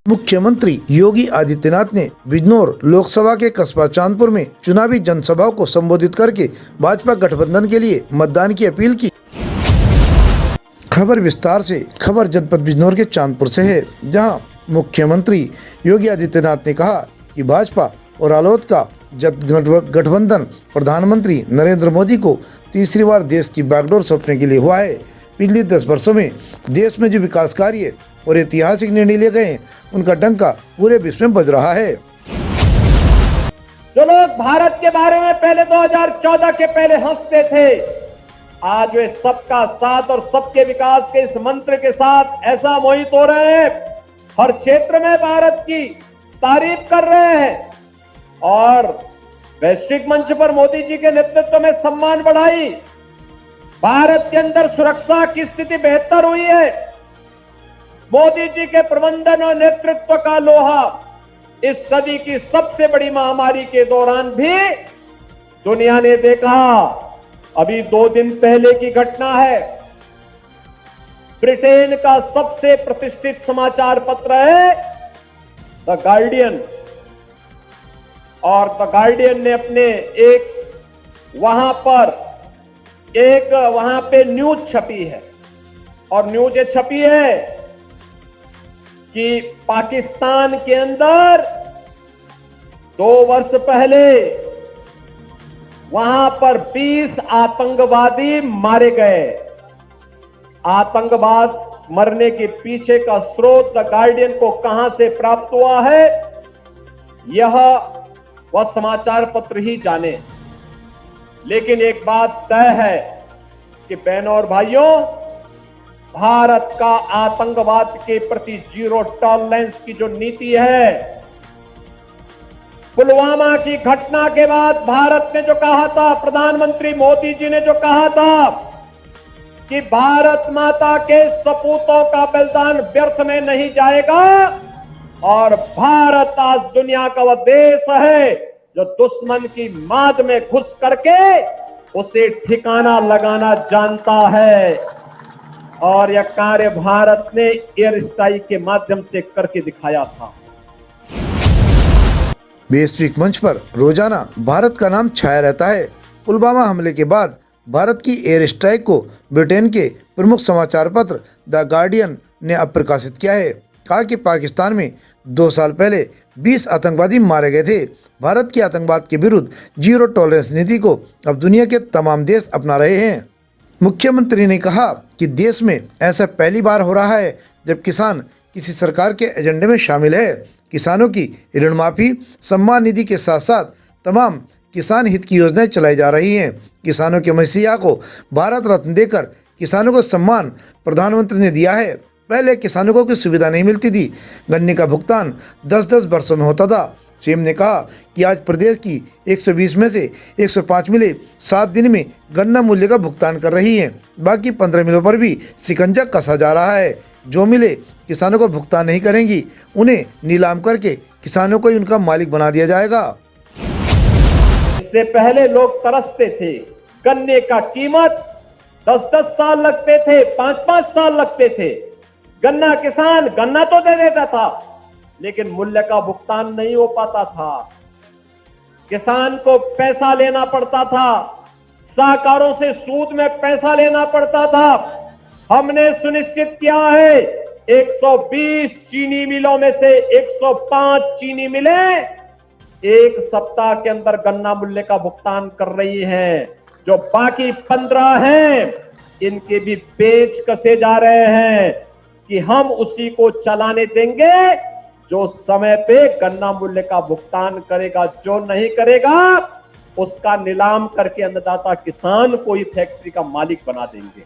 मुख्यमंत्री योगी आदित्यनाथ ने बिजनौर लोकसभा के कस्बा चांदपुर में चुनावी जनसभाओं को संबोधित करके भाजपा गठबंधन के लिए मतदान की अपील की। खबर विस्तार से। खबर जनपद बिजनौर के चांदपुर से है, जहां मुख्यमंत्री योगी आदित्यनाथ ने कहा कि भाजपा और रालोद का गठबंधन प्रधानमंत्री नरेंद्र मोदी को तीसरी बार देश की बागडोर सौंपने के लिए हुआ है। पिछले 10 वर्षों में देश में जो विकास कार्य और ऐतिहासिक निर्णय लिए गए, उनका डंका पूरे विश्व में बज रहा है। जो लोग भारत के बारे में पहले 2014 के पहले हंसते थे, आज वे सबका साथ और सबके विकास के इस मंत्र के साथ ऐसा मोहित हो रहे हैं, हर क्षेत्र में भारत की तारीफ कर रहे हैं और वैश्विक मंच पर मोदी जी के नेतृत्व में सम्मान बढ़ाई। भारत के अंदर सुरक्षा की स्थिति बेहतर हुई है। मोदी जी के प्रबंधन और नेतृत्व का लोहा इस सदी की सबसे बड़ी महामारी के दौरान भी दुनिया ने देखा। अभी 2 दिन पहले की घटना है। ब्रिटेन का सबसे प्रतिष्ठित समाचार पत्र है द गार्डियन, और द गार्डियन ने अपने वहां पे न्यूज छपी है, और न्यूज ये छपी है कि पाकिस्तान के अंदर 2 वर्ष पहले वहां पर 20 आतंकवादी मारे गए। आतंकवाद मरने के पीछे का स्रोत द गार्डियन को कहां से प्राप्त हुआ है, यह वह समाचार पत्र ही जाने। लेकिन एक बात तय है कि बहनों और भाइयों, भारत का आतंकवाद के प्रति जीरो टॉलरेंस की जो नीति है, पुलवामा की घटना के बाद भारत ने जो कहा था, प्रधानमंत्री मोदी जी ने जो कहा था कि भारत माता के सपूतों का बलिदान व्यर्थ में नहीं जाएगा, और भारत आज दुनिया का वह देश है जो दुश्मन की माद में घुस करके उसे ठिकाना लगाना जानता है, और यह कार्य भारत ने एयर स्ट्राइक के माध्यम से करके दिखाया था। वैश्विक मंच पर रोजाना भारत का नाम छाया रहता है। पुलवामा हमले के बाद भारत की एयर स्ट्राइक को ब्रिटेन के प्रमुख समाचार पत्र द गार्डियन ने अब प्रकाशित किया है। कहा कि पाकिस्तान में 2 साल पहले 20 आतंकवादी मारे गए थे। भारत की आतंकवाद के विरुद्ध जीरो टॉलरेंस नीति को अब दुनिया के तमाम देश अपना रहे हैं। मुख्यमंत्री ने कहा कि देश में ऐसा पहली बार हो रहा है जब किसान किसी सरकार के एजेंडे में शामिल है। किसानों की ऋण माफी, सम्मान निधि के साथ साथ तमाम किसान हित की योजनाएं चलाई जा रही हैं। किसानों के मसीहा को भारत रत्न देकर किसानों को सम्मान प्रधानमंत्री ने दिया है। पहले किसानों को कोई सुविधा नहीं मिलती थी। गन्ने का भुगतान 10-10 वर्षों में होता था। सीएम ने कहा कि आज प्रदेश की 120 में से 105 मिलें 7 दिन में गन्ना मूल्य का भुगतान कर रही हैं। बाकी 15 मिलों पर भी शिकंजा कसा जा रहा है। जो मिले किसानों को भुगतान नहीं करेंगी, उन्हें नीलाम करके किसानों को ही उनका मालिक बना दिया जाएगा। इससे पहले लोग तरसते थे। गन्ने का कीमत 10-10 साल लगते थे, 5-5 साल लगते थे। गन्ना किसान गन्ना तो दे देता था, लेकिन मूल्य का भुगतान नहीं हो पाता था। किसान को पैसा लेना पड़ता था, साहूकारों से सूद में पैसा लेना पड़ता था। हमने सुनिश्चित किया है 120 चीनी मिलों में से 105 चीनी मिलें 1 सप्ताह के अंदर गन्ना मूल्य का भुगतान कर रही हैं। जो बाकी 15 हैं, इनके भी पेच कसे जा रहे हैं कि हम उसी को चलाने देंगे जो समय पे गन्ना मूल्य का भुगतान करेगा। जो नहीं करेगा उसका नीलाम करके अन्नदाता किसान को ही फैक्ट्री का मालिक बना देंगे।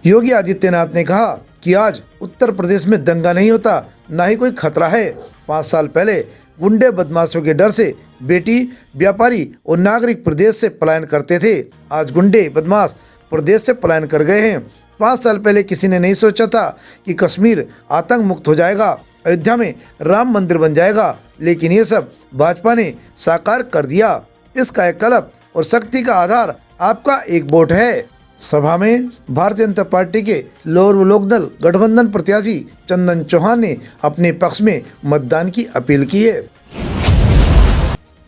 योगी आदित्यनाथ ने कहा कि आज उत्तर प्रदेश में दंगा नहीं होता, ना ही कोई खतरा है। 5 साल पहले गुंडे बदमाशों के डर से बेटी, व्यापारी और नागरिक प्रदेश से पलायन करते थे। आज गुंडे बदमाश प्रदेश से पलायन कर गए हैं। 5 साल पहले किसी ने नहीं सोचा था कि कश्मीर आतंक मुक्त हो जाएगा, अयोध्या में राम मंदिर बन जाएगा, लेकिन ये सब भाजपा ने साकार कर दिया। इसका एक कलप और शक्ति का आधार आपका एक वोट है। सभा में भारतीय जनता पार्टी के लोअर लोकदल गठबंधन प्रत्याशी चंदन चौहान ने अपने पक्ष में मतदान की अपील की है।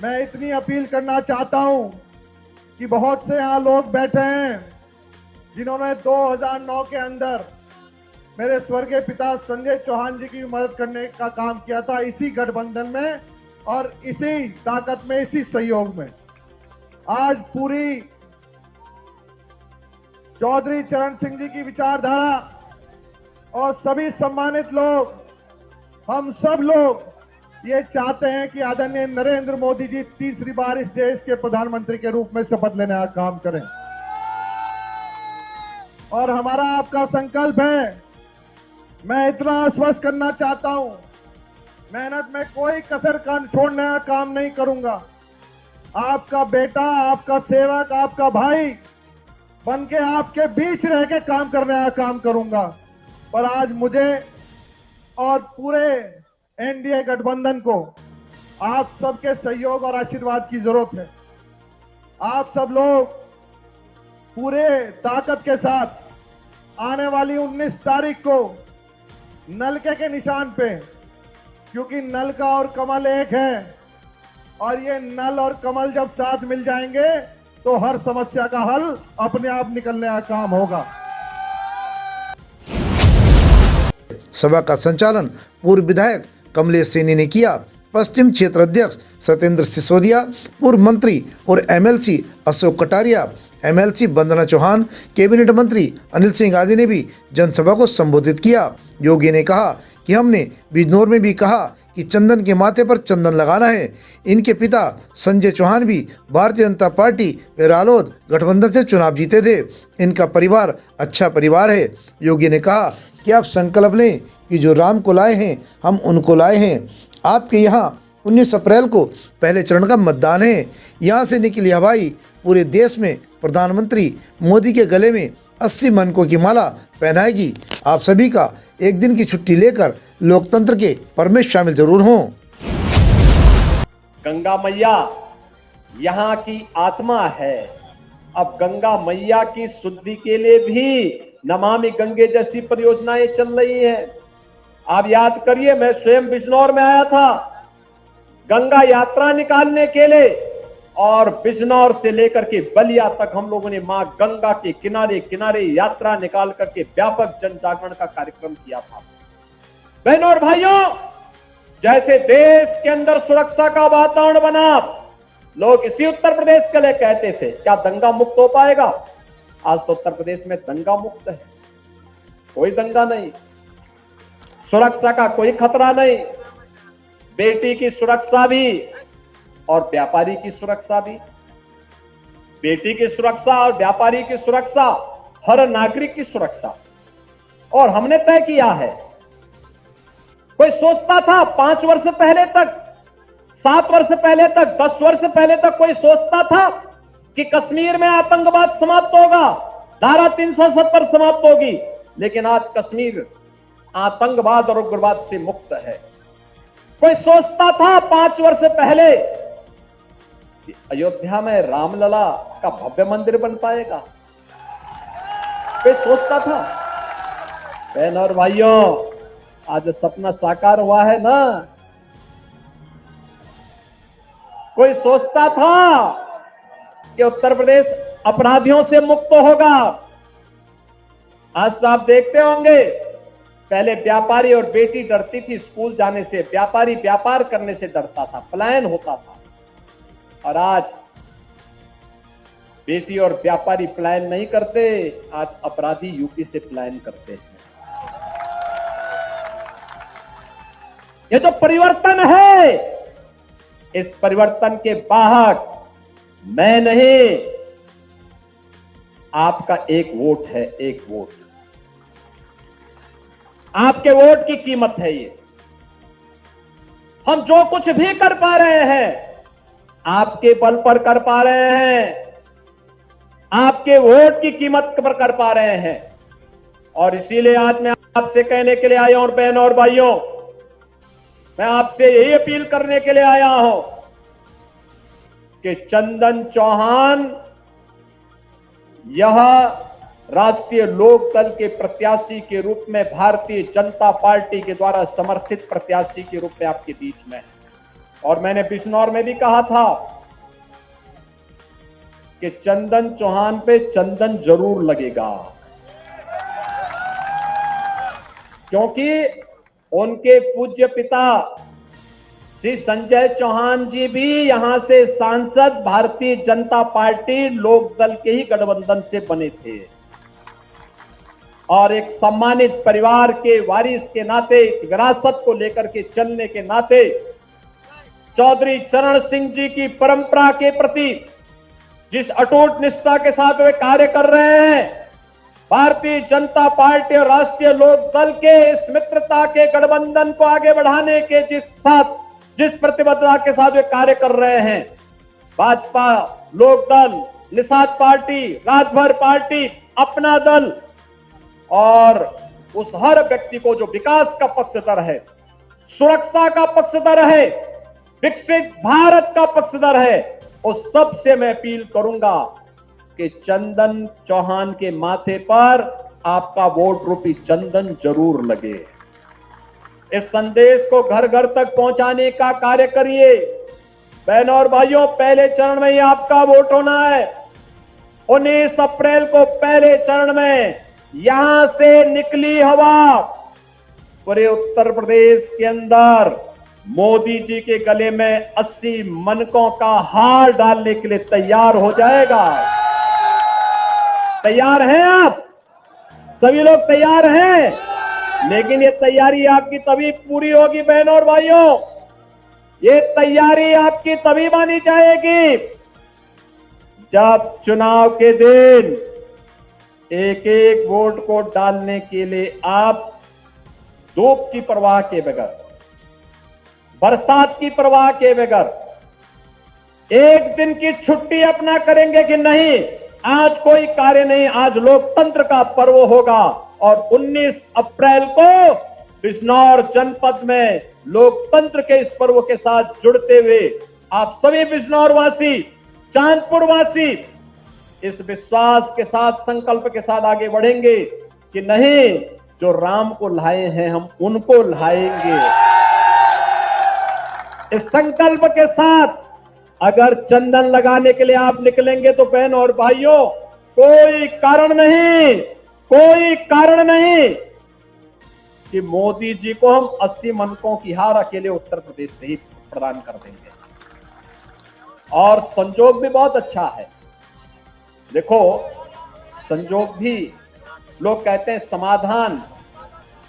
मैं इतनी अपील करना चाहता हूं कि बहुत से यहाँ लोग बैठे हैं जिन्होंने 2009 के अंदर मेरे स्वर्गीय पिता संजय चौहान जी की मदद करने का काम किया था इसी गठबंधन में और इसी ताकत में, इसी सहयोग में। आज पूरी चौधरी चरण सिंह जी की विचारधारा और सभी सम्मानित लोग, हम सब लोग ये चाहते हैं कि आदरणीय नरेंद्र मोदी जी तीसरी बार इस देश के प्रधानमंत्री के रूप में शपथ लेने का काम करें। और हमारा आपका संकल्प है, मैं इतना आश्वस्त करना चाहता हूं, मेहनत में कोई कसर छोड़ने का काम नहीं करूंगा। आपका बेटा, आपका सेवक, आपका भाई बन के आपके बीच रह के काम करने का काम करूंगा। पर आज मुझे और पूरे एनडीए गठबंधन को आप सबके सहयोग और आशीर्वाद की जरूरत है। आप सब लोग पूरे ताकत के साथ आने वाली 19 तारीख को नलके के निशान पे, क्योंकि नल का और कमल एक है और ये नल और कमल जब साथ मिल जाएंगे तो हर समस्या का हल अपने आप निकलने का काम होगा। सभा का संचालन पूर्व विधायक कमलेश सैनी ने किया। पश्चिम क्षेत्र अध्यक्ष सत्येंद्र सिसोदिया, पूर्व मंत्री और MLC Ashok Kataria, MLC Vandana Chauhan, cabinet मंत्री अनिल सिंह आदि ने भी जनसभा को संबोधित किया। योगी ने कहा कि हमने बिजनौर में भी कहा कि चंदन के माथे पर चंदन लगाना है। इनके पिता संजय चौहान भी भारतीय जनता पार्टी व रालोद गठबंधन से चुनाव जीते थे। इनका परिवार अच्छा परिवार है। योगी ने कहा कि आप संकल्प लें कि जो राम को लाए हैं हम उनको लाए हैं। आपके यहाँ 19 अप्रैल को पहले चरण का मतदान है। यहाँ से निकली हवाई पूरे देश में प्रधानमंत्री मोदी के गले में 80 मनकों की माला पहनाएगी। आप सभी का एक दिन की छुट्टी लेकर लोकतंत्र के पर्व में शामिल जरूर हों। गंगा मैया यहाँ की आत्मा है। अब गंगा मैया की शुद्धि के लिए भी नमामि गंगे जैसी परियोजनाएं चल रही हैं। आप याद करिए, मैं स्वयं बिजनौर में आया था गंगा यात्रा निकालने के लिए और बिजनौर से लेकर के बलिया तक हम लोगों ने मां गंगा के किनारे किनारे यात्रा निकाल करके व्यापक जन जागरण का कार्यक्रम किया था। बहनों और भाइयों, जैसे देश के अंदर सुरक्षा का वातावरण बना, लोग इसी उत्तर प्रदेश के लिए कहते थे क्या दंगा मुक्त हो पाएगा। आज तो उत्तर प्रदेश में दंगा मुक्त है, कोई दंगा नहीं, सुरक्षा का कोई खतरा नहीं। बेटी की सुरक्षा भी और व्यापारी की सुरक्षा भी, बेटी की सुरक्षा और व्यापारी की सुरक्षा, हर नागरिक की सुरक्षा। और हमने तय किया है, कोई सोचता था 5 वर्ष पहले तक, 7 वर्ष पहले तक, 10 वर्ष पहले तक कोई सोचता था कि कश्मीर में आतंकवाद समाप्त होगा, धारा 370 समाप्त होगी। लेकिन आज कश्मीर आतंकवाद और उग्रवाद से मुक्त है। कोई सोचता था 5 वर्ष पहले कि अयोध्या में रामलला का भव्य मंदिर बन पाएगा। कोई सोचता था। बहन और भाइयों, आज सपना साकार हुआ है ना। कोई सोचता था कि उत्तर प्रदेश अपराधियों से मुक्त होगा। आज तो आप देखते होंगे, पहले व्यापारी और बेटी डरती थी स्कूल जाने से, व्यापारी व्यापार करने से डरता था, पलायन होता था। और आज बेटी और व्यापारी पलायन नहीं करते, आज अपराधी यूपी से पलायन करते हैं। ये जो परिवर्तन है, इस परिवर्तन के वाहक मैं नहीं, आपका एक वोट है, एक वोट। आपके वोट की कीमत है ये। हम जो कुछ भी कर पा रहे हैं आपके बल पर कर पा रहे हैं, आपके वोट की कीमत पर कर पा रहे हैं। और इसीलिए आज मैं आपसे कहने के लिए आया हूं, बहनों और भाइयों, मैं आपसे यही अपील करने के लिए आया हूं कि चंदन चौहान यह राष्ट्रीय लोक दल के प्रत्याशी के रूप में, भारतीय जनता पार्टी के द्वारा समर्थित प्रत्याशी के रूप में आपके बीच में। और मैंने बिजनौर में भी कहा था कि चंदन चौहान पे चंदन जरूर लगेगा, क्योंकि उनके पूज्य पिता श्री संजय चौहान जी भी यहां से सांसद भारतीय जनता पार्टी लोक दल के ही गठबंधन से बने थे, और एक सम्मानित परिवार के वारिस के नाते, विरासत को लेकर के चलने के नाते, चौधरी चरण सिंह जी की परंपरा के प्रति जिस अटूट निष्ठा के साथ वे कार्य कर रहे हैं, भारतीय जनता पार्टी और राष्ट्रीय लोक दल के इस मित्रता के गठबंधन को आगे बढ़ाने के जिस प्रतिबद्धता के साथ वे कार्य कर रहे हैं, भाजपा, लोक दल, निषाद पार्टी, राजभर पार्टी, अपना दल, और उस हर व्यक्ति को जो विकास का पक्षधर है, सुरक्षा का पक्षधर है, विकसित भारत का पक्षधर है, उस सब से मैं अपील करूंगा कि चंदन चौहान के माथे पर आपका वोट रूपी चंदन जरूर लगे। इस संदेश को घर घर तक पहुंचाने का कार्य करिए। बहनों और भाइयों, पहले चरण में ही आपका वोट होना है। 19 अप्रैल को पहले चरण में यहां से निकली हवा पूरे उत्तर प्रदेश के अंदर मोदी जी के गले में 80 मनकों का हार डालने के लिए तैयार हो जाएगा। तैयार हैं आप? सभी लोग तैयार हैं? लेकिन ये तैयारी आपकी तभी पूरी होगी बहनों और भाइयों, ये तैयारी आपकी तभी मानी जाएगी जब चुनाव के दिन एक एक वोट को डालने के लिए आप धूप की परवाह के बगैर, बरसात की परवाह के बगैर, एक दिन की छुट्टी अपना करेंगे कि नहीं, आज कोई कार्य नहीं, आज लोकतंत्र का पर्व होगा। और 19 अप्रैल को बिजनौर जनपद में लोकतंत्र के इस पर्व के साथ जुड़ते हुए आप सभी बिजनौर वासी, चांदपुर वासी इस विश्वास के साथ, संकल्प के साथ आगे बढ़ेंगे कि नहीं, जो राम को लाए हैं हम उनको लाएंगे। इस संकल्प के साथ अगर चंदन लगाने के लिए आप निकलेंगे तो बहन और भाइयों, कोई कारण नहीं कि मोदी जी को हम 80 मनकों की हार अकेले उत्तर प्रदेश से ही प्रदान कर देंगे। और संजोग भी बहुत अच्छा है। देखो, संजोग भी, लोग कहते हैं समाधान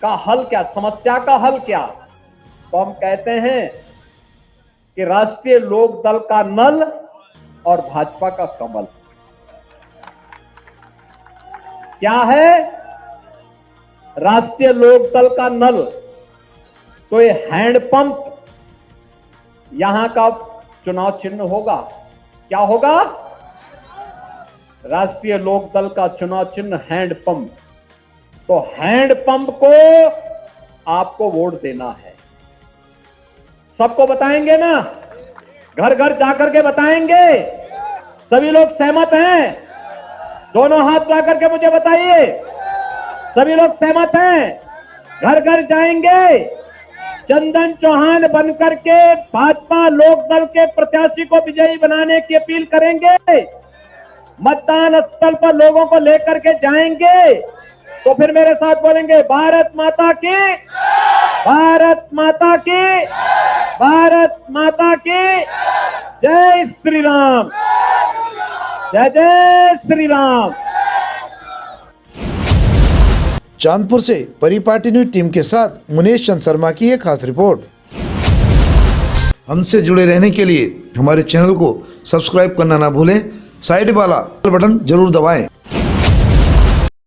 का हल क्या, समस्या का हल क्या, तो हम कहते हैं कि राष्ट्रीय लोक दल का नल और भाजपा का कमल। क्या है राष्ट्रीय लोक दल का नल? तो ये हैंडपंप यहां का चुनाव चिन्ह होगा। क्या होगा? राष्ट्रीय लोक दल का चुनाव चिन्ह हैंडपंप। तो हैंडपंप को आपको वोट देना है। सबको बताएंगे ना, घर घर जाकर के बताएंगे। सभी लोग सहमत हैं? दोनों हाथ उठा करके मुझे बताइए, सभी लोग सहमत हैं? घर घर जाएंगे, चंदन चौहान बनकर के भाजपा लोक दल के प्रत्याशी को विजयी बनाने की अपील करेंगे। मतदान स्थल पर लोगों को लेकर के जाएंगे। तो फिर मेरे साथ बोलेंगे, भारत माता की, भारत माता की, भारत माता की जय श्री राम, जय जय श्री राम। चांदपुर से परिपाटी न्यूज टीम के साथ मुनेश चंद शर्मा की एक खास रिपोर्ट। हमसे जुड़े रहने के लिए हमारे चैनल को सब्सक्राइब करना ना भूलें, साइड वाला बटन जरूर दबाएं।